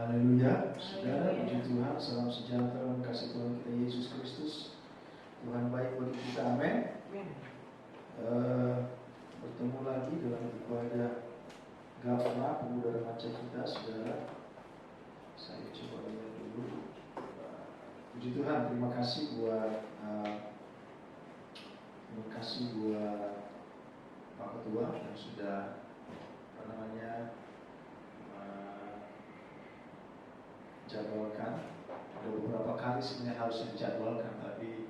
Haleluya. Saudara, puji Tuhan, salam sejahtera dan kasih Tuhan kita Yesus Kristus. Tuhan baik bagi kita, amin. Bertemu lagi dalam ibadah Gafla pemuda remaja kita, saudara. Saya coba lihat dulu. Puji Tuhan, terima kasih buat Pak Ketua yang sudah jadwalkan. Ada beberapa kali sebenarnya harus dijadwalkan, tapi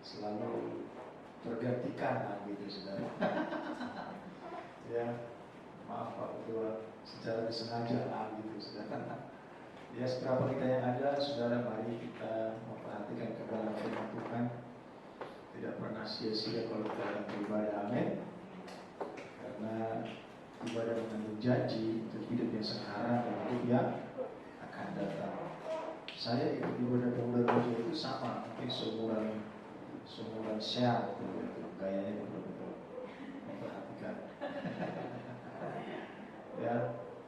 selalu tergantikan gitu, saudara. Ya, maaf Pak Ketua, secara disengaja gitu, saudara. Ya, seberapa kita yang ada, saudara, mari kita memperhatikan kebenaran firman Tuhan. Tidak pernah sia-sia kalau kita akan beribadah, amin. Karena ibadah mengandung janji untuk hidup yang sekarang dan hidup yang akan datang. Saya ikut ibadah pemuda remaja itu sama, mungkin seumuran Syar, gayanya betul-betul memperhatikan. Ya,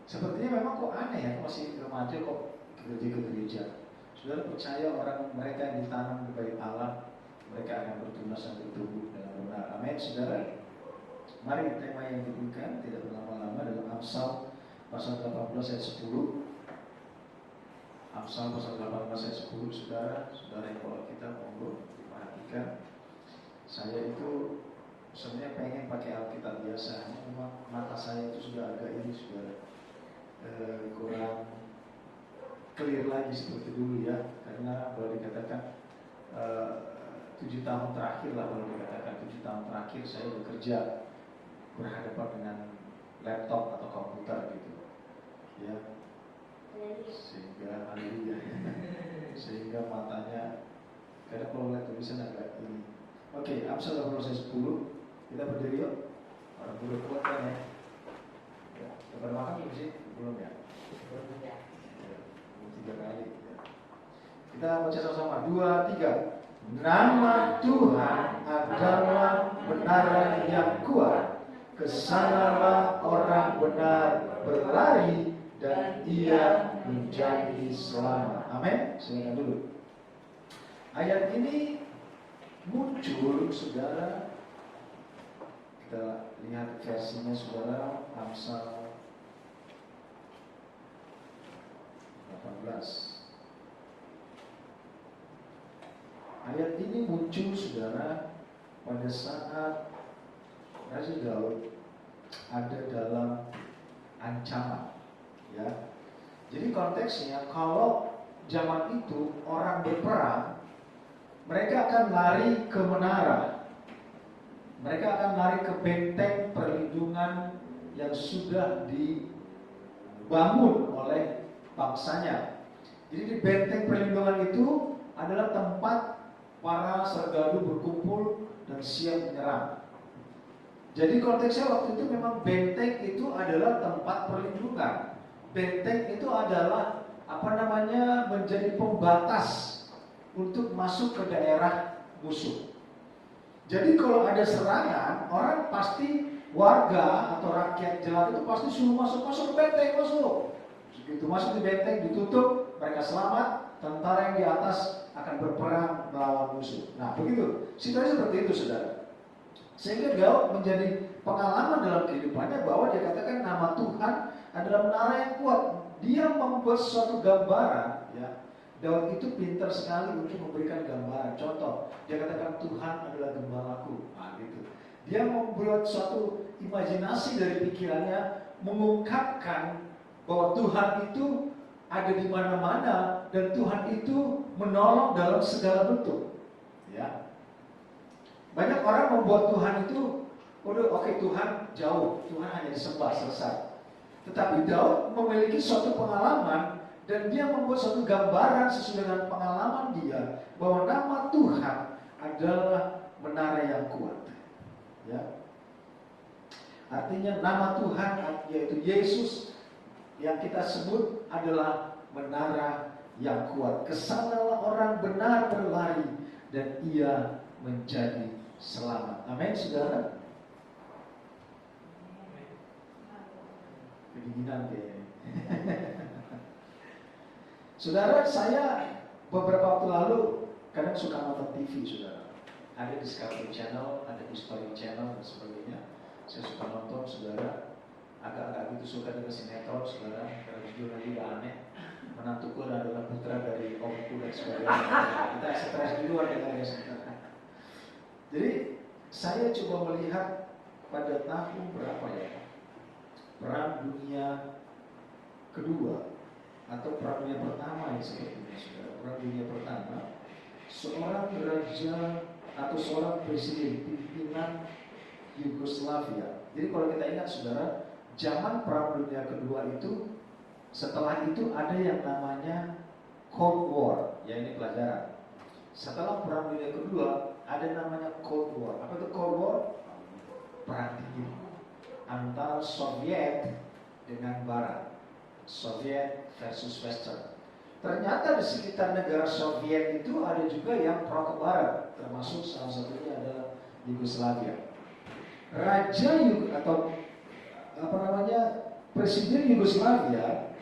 sepertinya memang kok aneh ya, masih remaja kok ke gereja. Saudara percaya orang mereka yang ditanam di bait Allah, mereka akan bertunas dan bertumbuh dengan benar. Amin, saudara. Mari tema yang diberikan tidak berlama-lama dalam Amsal pasal 18 ayat 10. Amsal pasal 18 ayat 10, saudara yang bawa kita monggo diperhatikan. Saya itu sebenarnya pengen pakai Alkitab biasa, memang mata saya itu sudah agak ini kurang clear lagi seperti dulu ya, karena kalau dikatakan 7 tahun terakhir lah, kalau dikatakan 7 tahun terakhir saya bekerja berhadapan dengan laptop atau komputer gitu ya, sehingga matanya kadang kalau lihat tulisan agak ini. Oke, Amsal 18 ayat 10, kita berdiri yuk. Orang udah kuat kan ya? Ya, kita makan belum sih? Belum ya? Belum ya. 3 kali ya. Kita baca sama-sama, 2, 3. Nama Tuhan adalah menara yang kuat, kesanalah orang benar berlari dan ia menjadi selamat. Amin. Silakan dulu. Ayat ini muncul, saudara. Kita lihat versinya, saudara. Amsal 18. Ayat ini muncul, saudara, pada saat Raja Daud ada dalam ancaman, ya. Jadi konteksnya, kalau zaman itu orang berperang, mereka akan lari ke menara, mereka akan lari ke benteng perlindungan yang sudah dibangun oleh bangsanya. Jadi di benteng perlindungan itu adalah tempat para serdadu berkumpul dan siap menyerang. Jadi konteksnya waktu itu memang benteng itu adalah tempat perlindungan. Benteng itu adalah menjadi pembatas untuk masuk ke daerah musuh. Jadi kalau ada serangan, orang pasti, warga atau rakyat jelata itu pasti suruh masuk ke benteng, masuk. Begitu masuk di benteng, ditutup, mereka selamat, tentara yang di atas akan berperang melawan musuh. Nah, begitu. Situasi seperti itu, saudara. Sehingga Daud menjadi pengalaman dalam kehidupannya bahwa dia katakan nama Tuhan adalah menara yang kuat. Dia membuat suatu gambaran, ya. Daud itu pintar sekali untuk memberikan gambaran. Contoh, dia katakan Tuhan adalah gembalaku. Nah, gitu. Dia membuat suatu imajinasi dari pikirannya, mengungkapkan bahwa Tuhan itu ada di mana-mana dan Tuhan itu menolong dalam segala bentuk. Ya. Banyak orang membuat Tuhan itu, oke, Tuhan jauh, Tuhan hanya disembah, selesai. Tetapi Daud memiliki suatu pengalaman dan dia membuat suatu gambaran sesuai dengan pengalaman dia bahwa nama Tuhan adalah menara yang kuat. Ya. Artinya nama Tuhan yaitu Yesus yang kita sebut adalah menara yang kuat. Kesanalah orang benar berlari dan ia menjadi selamat. Amin, saudara. kedinginan kayaknya. Saudara, saya beberapa waktu lalu kadang suka nonton TV, saudara. Ada Discovery Channel, ada History Channel dan sebagainya. Saya suka nonton, saudara. Agak-agak gitu suka dengan sinetron, saudara. Karena judulnya juga aneh. Menantuku adalah putra dari omku dan sebagainya. Kita stres dulu dengan saudara. Jadi saya coba melihat pada tahun berapa ya, Perang Dunia Kedua atau Perang Dunia Pertama ya sepertinya, saudara. Perang Dunia Pertama, seorang raja atau seorang presiden pimpinan Yugoslavia. Jadi kalau kita ingat, saudara, zaman Perang Dunia Kedua itu, setelah itu ada yang namanya Cold War, ya ini pelajaran. Setelah Perang Dunia Kedua ada namanya Cold War. Apa itu Cold War? Perang dingin antara Soviet dengan Barat, Soviet versus Western. Ternyata di sekitar negara Soviet itu ada juga yang pro ke Barat, termasuk salah satunya adalah Yugoslavia. Raja atau Presiden Yugoslavia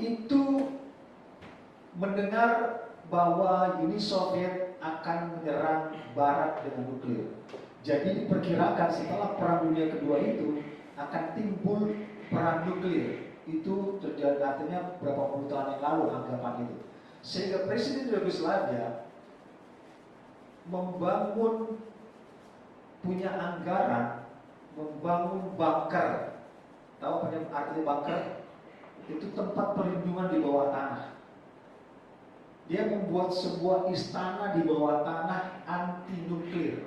itu mendengar bahwa Uni Soviet akan menyerang Barat dengan nuklir. Jadi diperkirakan setelah Perang Dunia Kedua itu akan timbul perang nuklir. Itu terjadi, artinya berapa puluh tahun yang lalu anggapan itu. Sehingga Presiden Yugoslavia punya anggaran membangun bunker. Tahu apa artinya bunker? Itu tempat perlindungan di bawah tanah. Dia membuat sebuah istana di bawah tanah anti nuklir.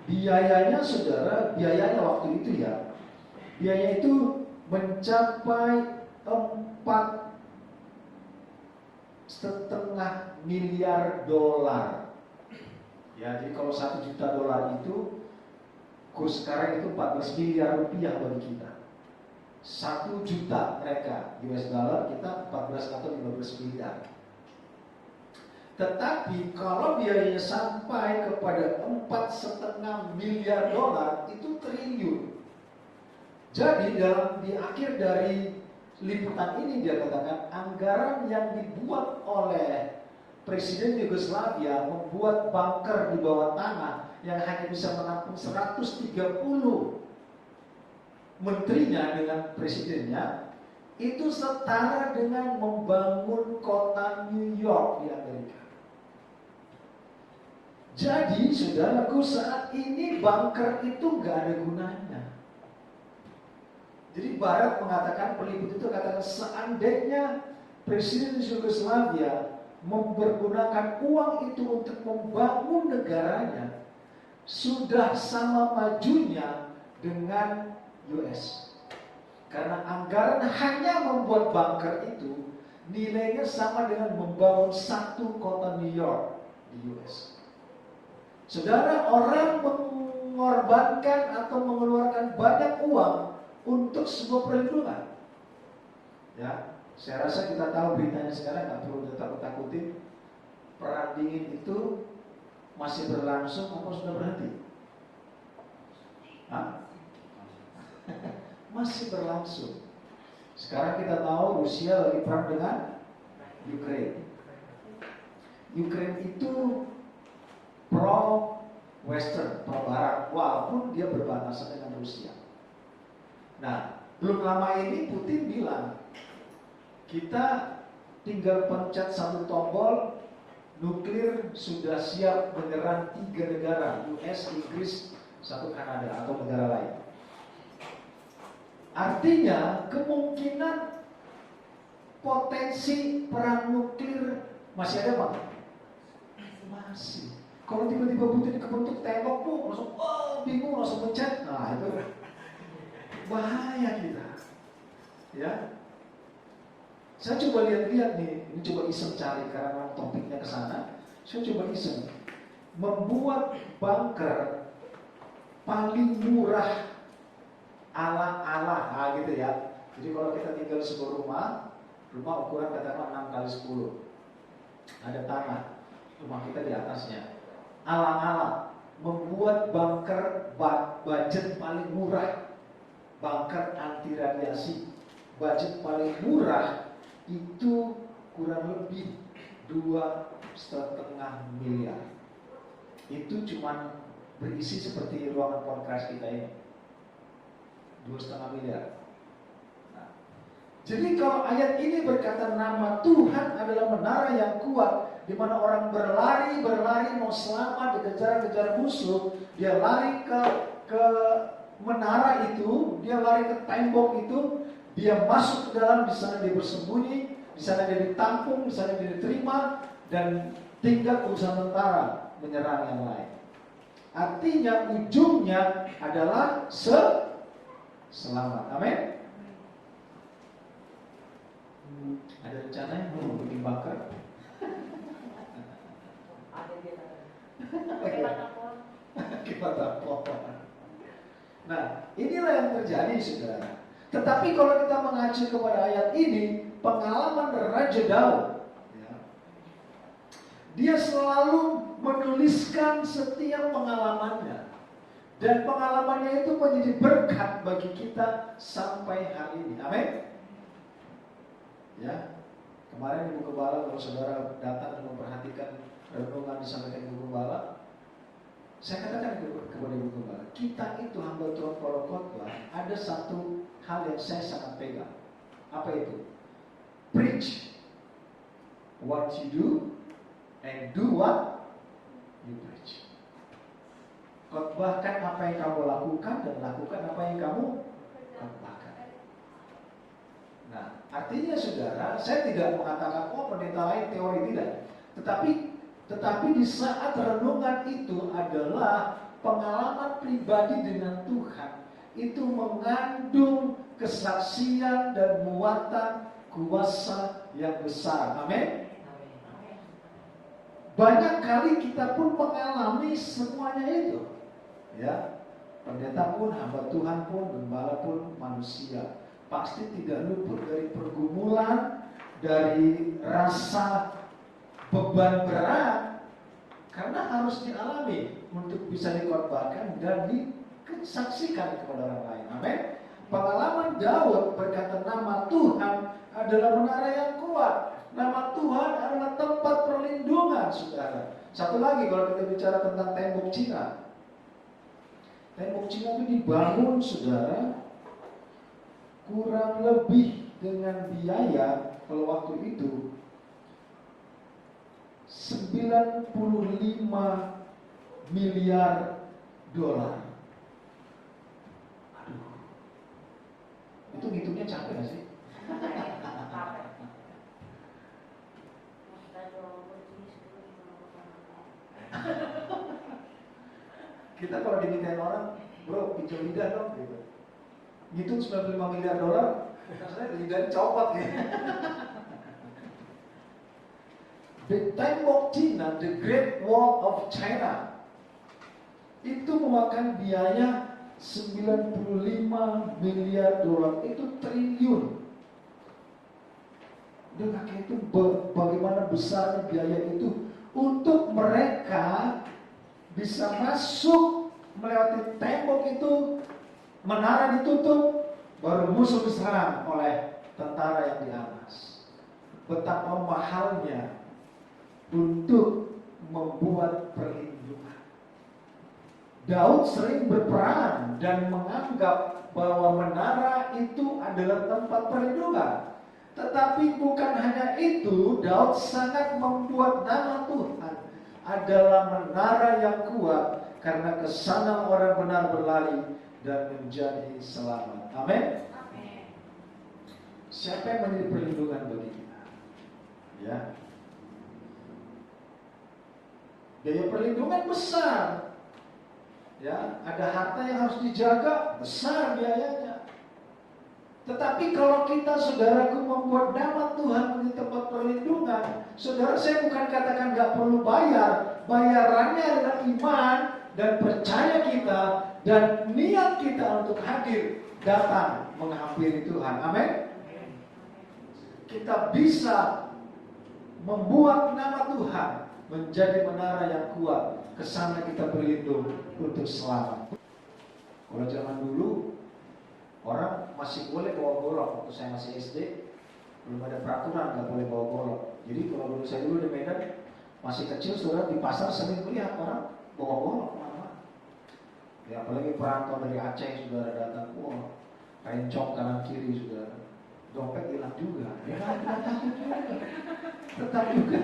Biayanya, saudara, biayanya waktu itu ya, biaya itu mencapai 4,5 miliar dolar. Ya, jadi kalau 1 juta dolar itu, kurs sekarang itu 14 miliar rupiah bagi kita. 1 juta mereka US dollar, kita 14 atau 15 miliar. Tetapi kalau biayanya sampai kepada 4,5 miliar dolar, itu triliun. Jadi di akhir dari liputan ini dia katakan anggaran yang dibuat oleh Presiden Yugoslavia membuat bunker di bawah tanah yang hanya bisa menampung 130 menterinya dengan presidennya, itu setara dengan membangun kota New York di Amerika. Jadi, saudaraku, saat ini bunker itu gak ada gunanya. Jadi Barat mengatakan, peliput itu katakan, seandainya Presiden Yugoslavia mempergunakan uang itu untuk membangun negaranya, sudah sama majunya dengan US. Karena anggaran hanya membuat bunker itu nilainya sama dengan membangun 1 kota New York di US. Saudara, orang mengorbankan atau mengeluarkan banyak uang untuk sebuah perlindungan. Ya, saya rasa kita tahu beritanya sekarang, nggak perlu takut-takutin. Perang dingin itu masih berlangsung atau sudah berhenti? Hah? Masih berlangsung. Sekarang kita tahu Rusia lagi perang dengan Ukraine. Ukraine itu pro Western, pro Barat, walaupun dia berbatasan dengan Rusia. Nah, belum lama ini Putin bilang, kita tinggal pencet 1 tombol, nuklir sudah siap menyerang 3 negara, US, Inggris, 1 Kanada atau negara lain. Artinya kemungkinan potensi perang nuklir masih ada, Pak? Masih. Kalau tiba-tiba Putin kebentuk tembok, langsung bingung, langsung mencet. Nah, itu bahaya kita. Ya. Saya coba lihat-lihat nih, ini coba iseng cari karena topiknya ke sana. Saya coba iseng membuat bunker paling murah ala-ala, gitu ya. Jadi kalau kita tinggal di sebuah rumah ukuran katakan 6x10, ada tanah, rumah kita di atasnya. Ala-ala membuat bunker budget paling murah bunker anti radiasi. Budget paling murah itu kurang lebih 2,5 miliar. Itu cuman berisi seperti ruangan podcast kita ini, 2,5 miliar. Nah, jadi kalau ayat ini berkata nama Tuhan adalah menara yang kuat, di mana orang berlari mau selamat dikejar-kejar musuh, dia lari ke menara itu, dia lari ke tembok itu, dia masuk ke dalam, di sana dia bersembunyi, di sana dia ditampung, di sana dia diterima, dan tinggal urusan tentara menyerang yang lain. Artinya ujungnya adalah selamat. Amin. Ada rencana mau bikin bunker? Kita Nah, inilah yang terjadi, saudara. Tetapi kalau kita mengacu kepada ayat ini, pengalaman Raja Daud, ya, dia selalu menuliskan setiap pengalamannya, dan pengalamannya itu menjadi berkat bagi kita sampai hari ini. Amin. Ya, kemarin Ibu Gembala, kalau saudara datang dan memperhatikan renungan disampaikan Ibu Gembala, saya katakan kepada Ibu Gembala, kita itu hamba Tuhan kalau khotbah, ada satu hal yang saya sangat pegang. Apa itu? Preach what you do and do what you preach. Khotbahkan apa yang kamu lakukan dan lakukan apa yang kamu khotbahkan. Nah, artinya saudara, saya tidak mengatakan pendeta lain teori, tidak. Tetapi di saat renungan itu adalah pengalaman pribadi dengan Tuhan, itu mengandung kesaksian dan muatan kuasa yang besar. Amin. Banyak kali kita pun mengalami semuanya itu. Ya, pendeta pun, hamba Tuhan pun, gembala pun, manusia pasti tidak luput dari pergumulan, dari rasa beban berat, karena harus dialami untuk bisa dikhotbahkan dan disaksikan kepada orang lain. Amin. Pengalaman Daud berkata nama Tuhan adalah menara yang kuat. Nama Tuhan adalah tempat perlindungan, saudara. Satu lagi kalau kita bicara tentang tembok Cina. Tembok Cina itu dibangun, saudara, kurang lebih dengan biaya kalau waktu itu 95 miliar dolar. Aduh, itu ngitungnya capek gak sih? Kita kalau dimintain orang, bro, pinjam lidah dong, gitu. Ngitung 95 miliar dolar, rasanya lidahnya copot gitu. The tembok Cina, the Great Wall of China, itu memakan biaya 95 miliar dolar, itu triliun. Dengan itu bagaimana besarnya biaya itu untuk mereka bisa masuk melewati tembok itu, menara ditutup, baru musuh diserang oleh tentara yang di atas. Betapa mahalnya untuk membuat perlindungan. Daud sering berperan dan menganggap bahwa menara itu adalah tempat perlindungan. Tetapi bukan hanya itu, Daud sangat membuat nama Tuhan adalah menara yang kuat, karena kesana orang benar berlari dan menjadi selamat. Amin. Siapa yang menjadi perlindungan bagi kita? Ya. Biaya perlindungan besar. Ya, ada harta yang harus dijaga, besar biayanya. Tetapi kalau kita, saudaraku, membuat nama Tuhan menjadi tempat perlindungan, saudara, saya bukan katakan gak perlu bayar. Bayarannya adalah iman dan percaya kita dan niat kita untuk hadir, datang menghampiri Tuhan. Amin. Kita bisa membuat nama Tuhan menjadi menara yang kuat, kesana kita berlindung untuk selamat. Kalau zaman dulu Orang masih boleh bawa golok. Waktu saya masih SD, belum ada peraturan nggak boleh bawa golok. Jadi kalau dulu saya di Medan masih kecil, saudara, di pasar sering melihat orang bawa golok mana-mana. Ya, apalagi perantau dari Aceh saudara datang, wah, rencong kanan kiri saudara, dompet hilang juga. Ya, tetap juga.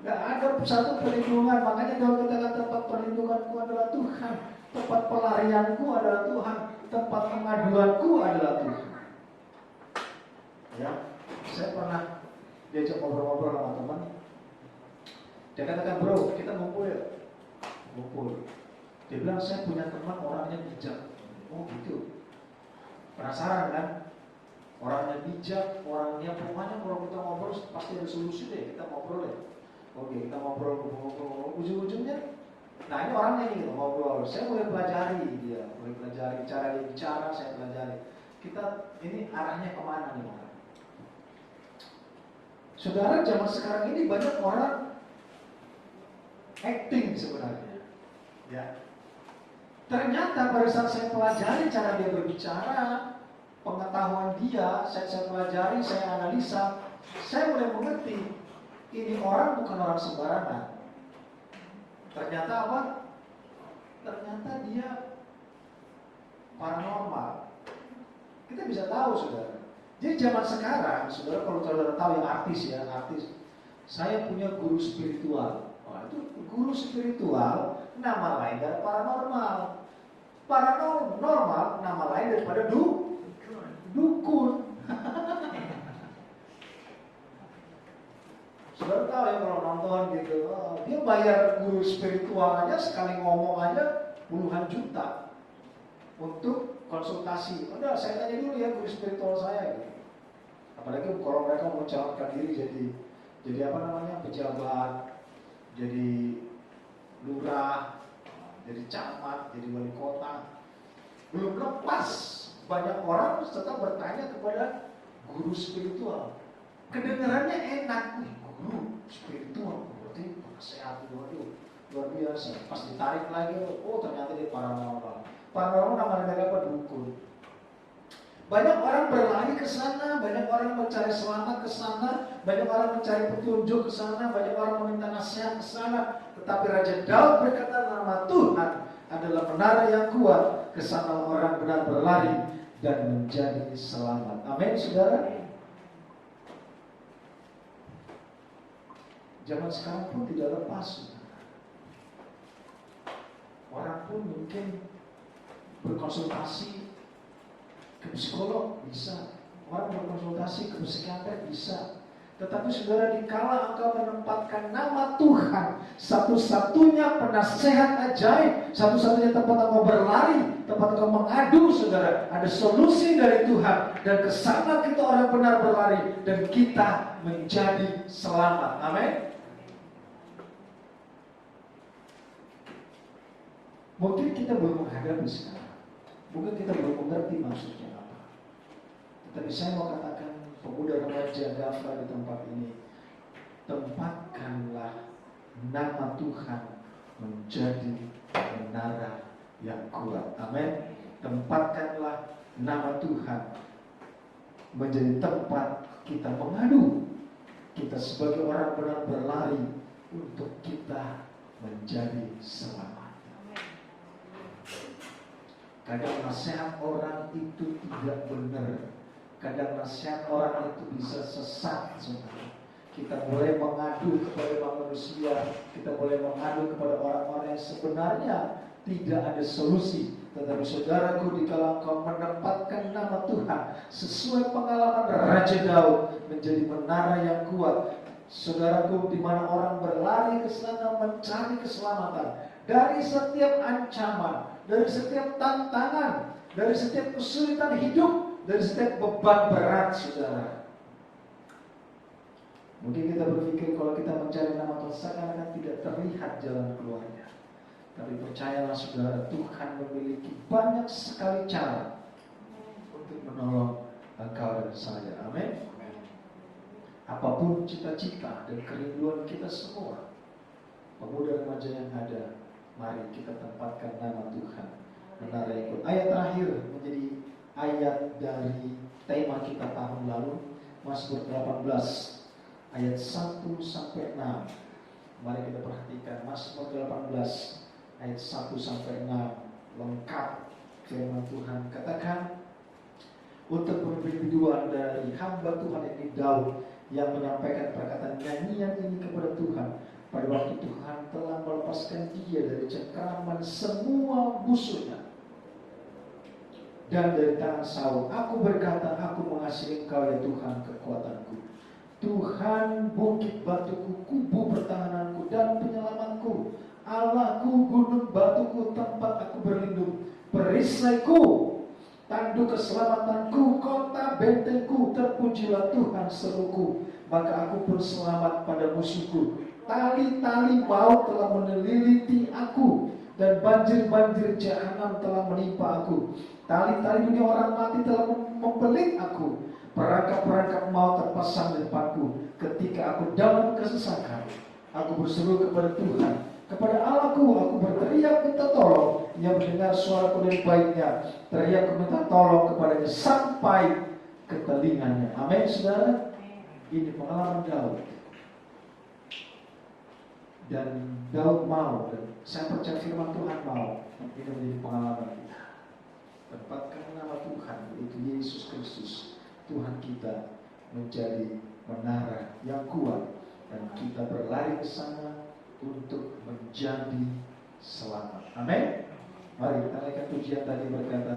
Gak ada satu perlindungan. Makanya kalau kita kata tempat perlindunganku adalah Tuhan, tempat pelarianku adalah Tuhan, tempat pengaduanku adalah Tuhan. Ya, saya pernah diajak ngobrol-ngobrol sama teman. Dia katakan, bro, kita ngumpul ya. Ngumpul. Dia bilang, saya punya teman orangnya bijak. Oh gitu. Penasaran kan? Orangnya bijak, orangnya pokoknya kalau kita ngobrol pasti ada solusi deh. Kita ngobrol ya. Oke, kita ngobrol, ujung-ujungnya. Nah ini orangnya nih, kita ngobrol. Saya mulai pelajari dia, mulai pelajari cara dia bicara, saya pelajari. Kita ini arahnya kemana nih orang? Saudara, zaman sekarang ini banyak orang acting sebenarnya. Ya. Ternyata pada saat saya pelajari cara dia berbicara, pengetahuan dia, saya pelajari, saya analisa, saya mulai mengerti. Ini orang bukan orang sembarangan. Ternyata apa? Ternyata dia paranormal. Kita bisa tahu, saudara. Jadi zaman sekarang, saudara, kalau saudara tahu yang artis ya, artis. Saya punya guru spiritual. Wah, itu guru spiritual, nama lain dari paranormal. Paranormal, nama lain daripada dukun. Saudara tahu ya kalau nonton gitu, dia bayar guru spiritual aja sekali ngomong aja puluhan juta untuk konsultasi. Udah, saya tanya dulu ya guru spiritual saya gitu. Apalagi kalau mereka mencalonkan diri jadi apa namanya, pejabat, jadi lurah, jadi camat, jadi wali kota. Belum lepas banyak orang tetap bertanya kepada guru spiritual. Kedengarannya enak, guru spiritual, berarti penasehat, waduh, luar biasa. Pas ditarik lagi, oh ternyata dia paranormal. Paranormal nama dari apa? Dukun. Banyak orang berlari ke sana, banyak orang mencari selamat ke sana, banyak orang mencari petunjuk ke sana, banyak orang meminta nasihat ke sana. Tetapi Raja Daud berkata, nama Tuhan adalah menara yang kuat, ke sana orang benar berlari dan menjadi selamat. Amin, saudara. Zaman sekarang pun tidak lepas. Orang pun mungkin berkonsultasi ke psikolog, bisa. Orang berkonsultasi ke psikiater, bisa. Tetapi saudara, dikala engkau menempatkan nama Tuhan, satu-satunya penasehat ajaib, satu-satunya tempat engkau berlari, tempat engkau mengadu, saudara, ada solusi dari Tuhan. Dan kesana kita orang benar berlari, dan kita menjadi selamat. Amin. Mungkin kita belum menghadapi sekarang, mungkin kita belum mengerti maksudnya apa. Tetapi saya mau katakan, pemuda remaja Gafra di tempat ini, tempatkanlah nama Tuhan menjadi menara yang kuat. Amin. Tempatkanlah nama Tuhan menjadi tempat kita mengadu. Kita sebagai orang benar berlari untuk kita menjadi selamat. Kadang nasihat orang itu tidak benar. Kadang nasihat orang itu bisa sesat. Kita boleh mengadu kepada manusia, kita boleh mengadu kepada orang-orang yang sebenarnya tidak ada solusi. Tetapi saudaraku, dikala engkau menempatkan nama Tuhan sesuai pengalaman Raja Daud menjadi menara yang kuat, saudaraku, di mana orang berlari ke sana mencari keselamatan dari setiap ancaman, dari setiap tantangan, dari setiap kesulitan hidup, dari setiap beban berat, saudara. Mungkin kita berpikir kalau kita mencari nama Tuhan seakan-akan tidak terlihat jalan keluarnya. Tapi percayalah saudara, Tuhan memiliki banyak sekali cara untuk menolong engkau dan saya. Amin. Apapun cita-cita dan kerinduan kita semua, pemuda remaja yang ada, mari kita tempatkan nama Tuhan menara yang kuat. Ayat terakhir menjadi ayat dari tema kita tahun lalu, Mazmur 18 ayat 1 sampai 6. Mari kita perhatikan Mazmur 18 ayat 1 sampai 6. Lengkap firman Tuhan katakan, untuk pembimbingan dari hamba Tuhan ini Daud yang menyampaikan perkataan nyanyian ini kepada Tuhan pada waktu Tuhan telah melepaskan dia dari cengkraman semua musuhnya dan dari tangan Saul. Aku berkata, aku mengasihi Engkau ya Tuhan kekuatanku, Tuhan bukit batuku, kubu pertahananku dan penyelamatku, Allahku, gunung batuku, tempat aku berlindung, perisaiku, tanduk keselamatanku, kota bentengku. Terpujilah Tuhan seruku, maka aku pun selamat pada musuhku. Tali-tali maut telah meneliti aku, dan banjir-banjir jahanam telah menimpa aku. Tali-tali dunia orang mati telah membelit aku. Perangkap-perangkap maut terpasang di depanku. Ketika aku dalam kesesakan, aku berseru kepada Tuhan, kepada Allahku aku berteriak minta tolong. Ia mendengar suaraku dari baiknya. Teriak minta tolong kepadanya sampai ke telinganya. Amin, saudara. Ini pengalaman Daud. Dan Daud mau, dan saya percaya firman Tuhan mau, ini menjadi pengalaman kita. Tempatkan nama Tuhan, yaitu Yesus Kristus, Tuhan kita, menjadi menara yang kuat, dan kita berlari ke sana untuk menjadi selamat. Amin. Mari kita naikkan pujian tadi berkata,